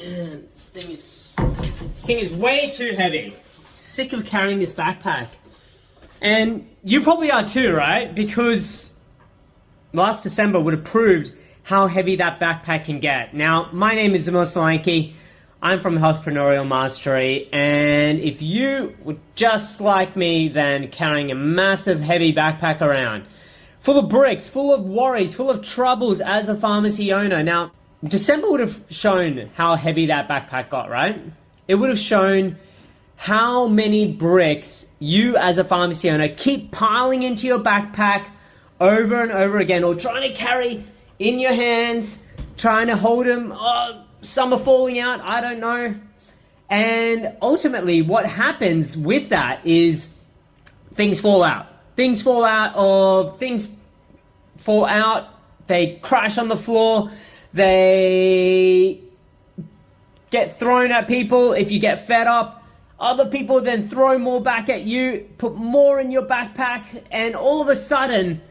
Man, this thing is way too heavy. Sick of carrying this backpack. And you probably are too, right? Because last December would have proved how heavy that backpack can get. Now, my name is Zamil Solanki. I'm from Healthpreneurial Mastery, and if you were just like me, then carrying a massive heavy backpack around, full of bricks, full of worries, full of troubles as a pharmacy owner. Now, December would have shown how heavy that backpack got, right? It would have shown how many bricks you as a pharmacy owner keep piling into your backpack over and over again, or trying to carry in your hands, trying to hold them. Some are falling out, I don't know. And ultimately what happens with that is things fall out. Things fall out, they crash on the floor, they get thrown at people. If you get fed up, other people then throw more back at you, put more in your backpack, and all of a sudden,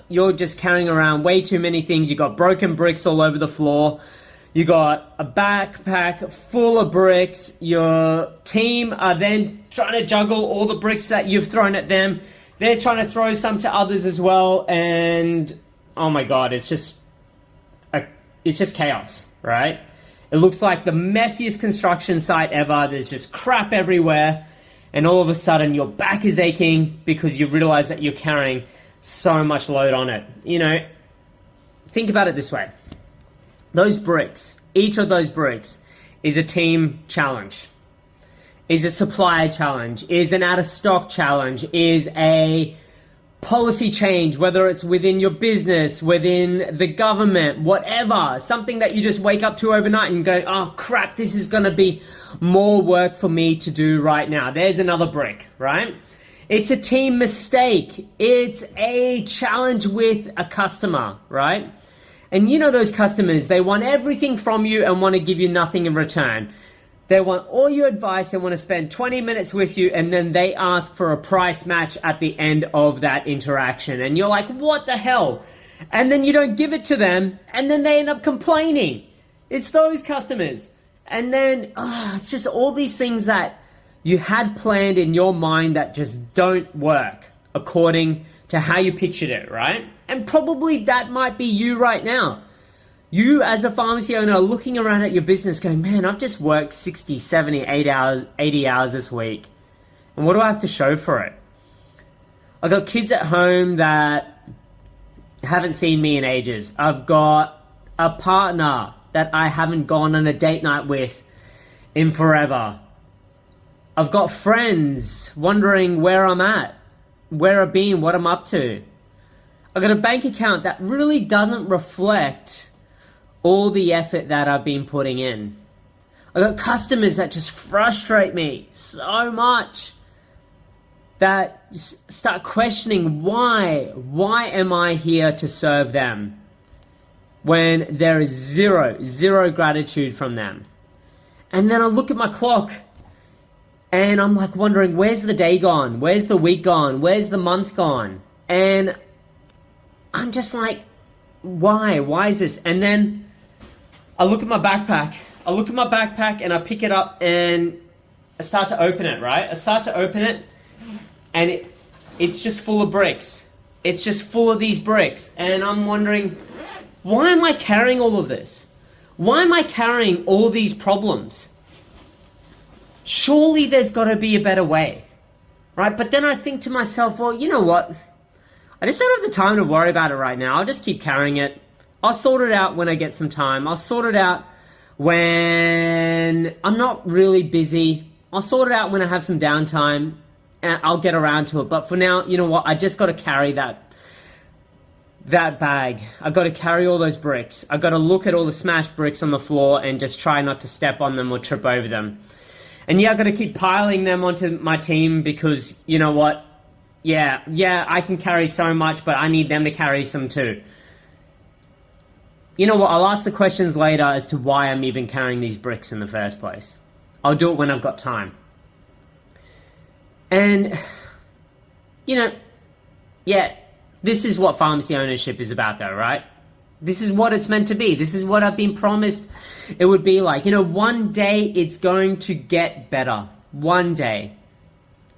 you're just carrying around way too many things. You got broken bricks all over the floor. You got a backpack full of bricks. Your team are then trying to juggle all the bricks that you've thrown at them. They're trying to throw some to others as well. And oh my God, it's just chaos, right? It looks like the messiest construction site ever. There's just crap everywhere. And all of a sudden your back is aching because you realize that you're carrying so much load on it. You know, think about it this way. Those bricks, each of those bricks is a team challenge, is a supplier challenge, is an out of stock challenge, is a policy change, whether it's within your business, within the government, whatever, something that you just wake up to overnight and go, oh crap, this is gonna be more work for me to do right now. There's another brick, right? It's a team mistake. It's a challenge with a customer, right? And you know those customers, they want everything from you and want to give you nothing in return. They want all your advice, they want to spend 20 minutes with you, and then they ask for a price match at the end of that interaction. And you're like, what the hell? And then you don't give it to them, and then they end up complaining. It's those customers. And then, it's just all these things that you had planned in your mind that just don't work according to how you pictured it, right? And probably that might be you right now. You as a pharmacy owner are looking around at your business going, man, I've just worked 60, 70, 80 hours this week. And what do I have to show for it? I've got kids at home that haven't seen me in ages. I've got a partner that I haven't gone on a date night with in forever. I've got friends wondering where I'm at, where I've been, what I'm up to. I've got a bank account that really doesn't reflect all the effort that I've been putting in. I've got customers that just frustrate me so much that start questioning why am I here to serve them when there is zero gratitude from them. And then I look at my clock and I'm like wondering, where's the day gone? Where's the week gone? Where's the month gone? And I'm just like, why? Why is this? And then I look at my backpack. And I pick it up and I start to open it, right? I start to open it and it's just full of bricks. It's just full of these bricks. And I'm wondering, why am I carrying all of this? Why am I carrying all these problems? Surely there's got to be a better way, right? But then I think to myself, well, you know what? I just don't have the time to worry about it right now. I'll just keep carrying it. I'll sort it out when I get some time. I'll sort it out when I'm not really busy. I'll sort it out when I have some downtime and I'll get around to it. But for now, you know what? I just got to carry that bag. I've got to carry all those bricks. I've got to look at all the smashed bricks on the floor and just try not to step on them or trip over them. And yeah, I've got to keep piling them onto my team because, you know what? Yeah, I can carry so much, but I need them to carry some too. You know what? I'll ask the questions later as to why I'm even carrying these bricks in the first place. I'll do it when I've got time. And, you know, yeah, this is what pharmacy ownership is about though, right? This is what it's meant to be. This is what I've been promised it would be like. One day it's going to get better. One day.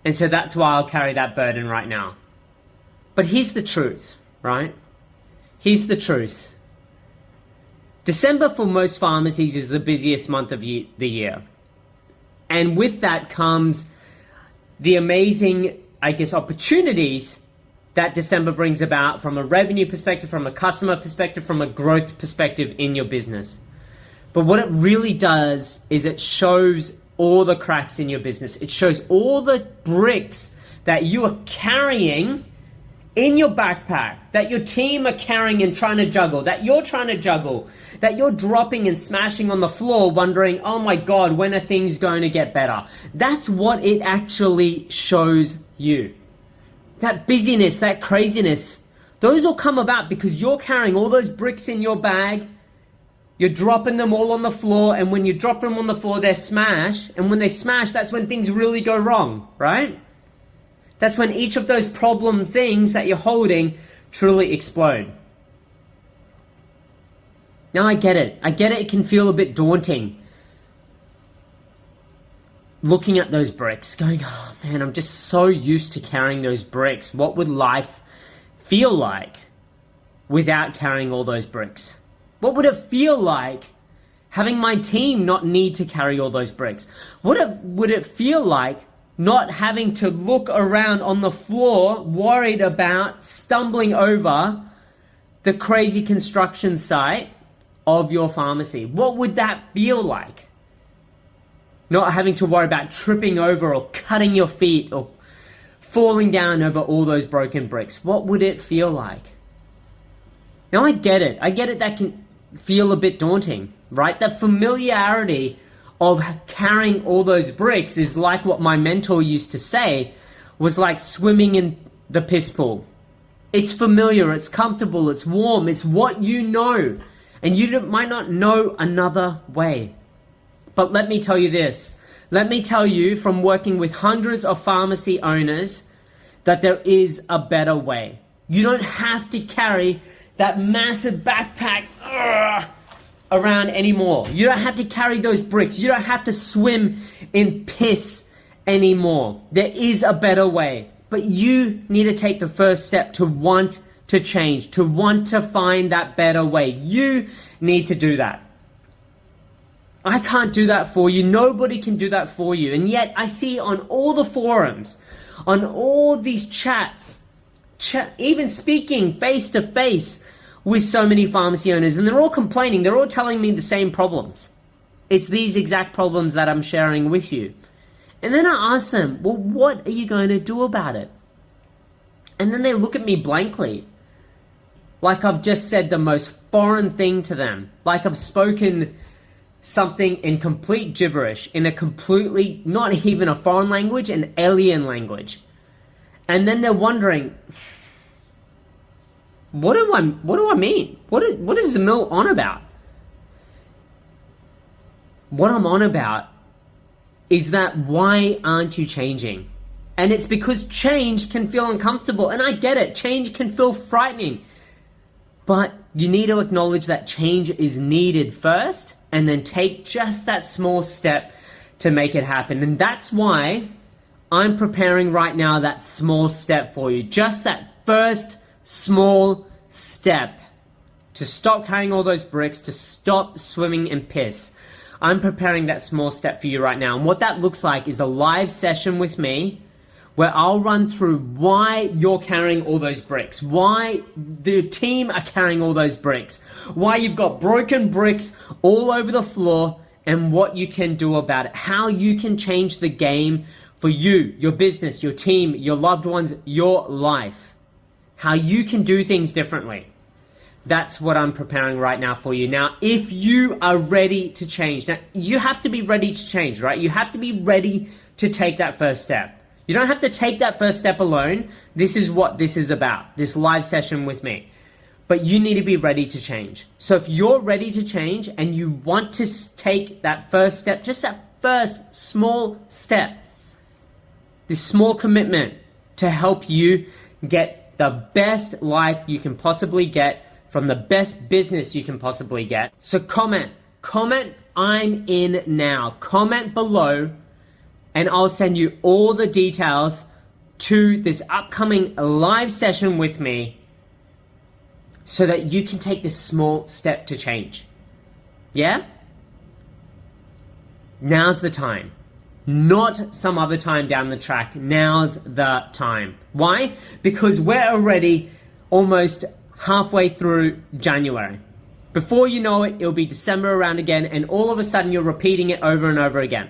And so that's why I'll carry that burden right now. But here's the truth, right? Here's the truth. December for most pharmacies is the busiest month of the year. And with that comes the amazing, opportunities that December brings about from a revenue perspective, from a customer perspective, from a growth perspective in your business. But what it really does is it shows all the cracks in your business. It shows all the bricks that you are carrying in your backpack, that your team are carrying and trying to juggle, that you're trying to juggle, that you're dropping and smashing on the floor wondering, oh my God, when are things going to get better? That's what it actually shows you. That busyness, that craziness, those will come about because you're carrying all those bricks in your bag. You're dropping them all on the floor, and when you drop them on the floor, they smash. And when they smash, that's when things really go wrong, right? That's when each of those problem things that you're holding truly explode. Now I get it. It can feel a bit daunting. Looking at those bricks, going, oh man, I'm just so used to carrying those bricks. What would life feel like without carrying all those bricks? What would it feel like having my team not need to carry all those bricks? What would it feel like not having to look around on the floor worried about stumbling over the crazy construction site of your pharmacy? What would that feel like? Not having to worry about tripping over or cutting your feet or falling down over all those broken bricks. What would it feel like? Now I get it. That can feel a bit daunting, right? That familiarity of carrying all those bricks is like what my mentor used to say, was like swimming in the piss pool. It's familiar, it's comfortable, it's warm, it's what you know, and you might not know another way. But let me tell you this. Let me tell you from working with hundreds of pharmacy owners that there is a better way. You don't have to carry that massive backpack around anymore. You don't have to carry those bricks. You don't have to swim in piss anymore. There is a better way. But you need to take the first step to want to change, to want to find that better way. You need to do that. I can't do that for you. Nobody can do that for you. And yet I see on all the forums, on all these chats, even speaking face to face with so many pharmacy owners, and they're all complaining. They're all telling me the same problems. It's these exact problems that I'm sharing with you. And then I ask them, well, what are you going to do about it? And then they look at me blankly, like I've just said the most foreign thing to them, like I've spoken something in complete gibberish, in a completely, not even a foreign language, an alien language. And then they're wondering, what do I mean? What is Zamil on about? What I'm on about is that why aren't you changing? And it's because change can feel uncomfortable. And I get it, change can feel frightening. But you need to acknowledge that change is needed first, and then take just that small step to make it happen. And that's why I'm preparing right now that small step for you. Just that first small step to stop carrying all those bricks, to stop swimming in piss. I'm preparing that small step for you right now. And what that looks like is a live session with me where I'll run through why you're carrying all those bricks, why the team are carrying all those bricks, why you've got broken bricks all over the floor, and what you can do about it, how you can change the game for you, your business, your team, your loved ones, your life, how you can do things differently. That's what I'm preparing right now for you. Now, if you are ready to change, now you have to be ready to change, right? You have to be ready to take that first step. You don't have to take that first step alone. This is what this is about, this live session with me. But you need to be ready to change. So if you're ready to change and you want to take that first step, just that first small step, this small commitment to help you get the best life you can possibly get from the best business you can possibly get. So comment, I'm in now. Comment below and I'll send you all the details to this upcoming live session with me so that you can take this small step to change. Yeah? Now's the time. Not some other time down the track. Now's the time. Why? Because we're already almost halfway through January. Before you know it, it'll be December around again, and all of a sudden you're repeating it over and over again.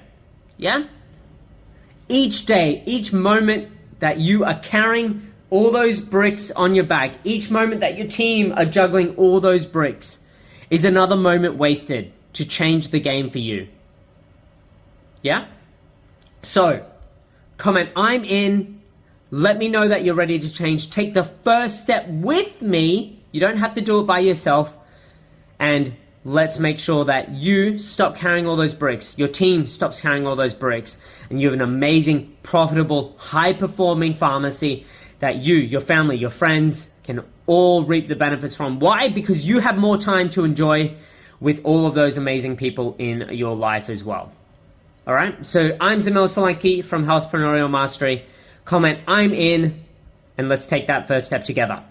Yeah? Each day, each moment that you are carrying all those bricks on your back, each moment that your team are juggling all those bricks is another moment wasted to change the game for you. Yeah? So, comment, I'm in. Let me know that you're ready to change. Take the first step with me. You don't have to do it by yourself. And let's make sure that you stop carrying all those bricks. Your team stops carrying all those bricks. And you have an amazing, profitable, high-performing pharmacy that you, your family, your friends can all reap the benefits from. Why? Because you have more time to enjoy with all of those amazing people in your life as well. All right, so I'm Zamil Solanki from Healthpreneurial Mastery. Comment, I'm in, and let's take that first step together.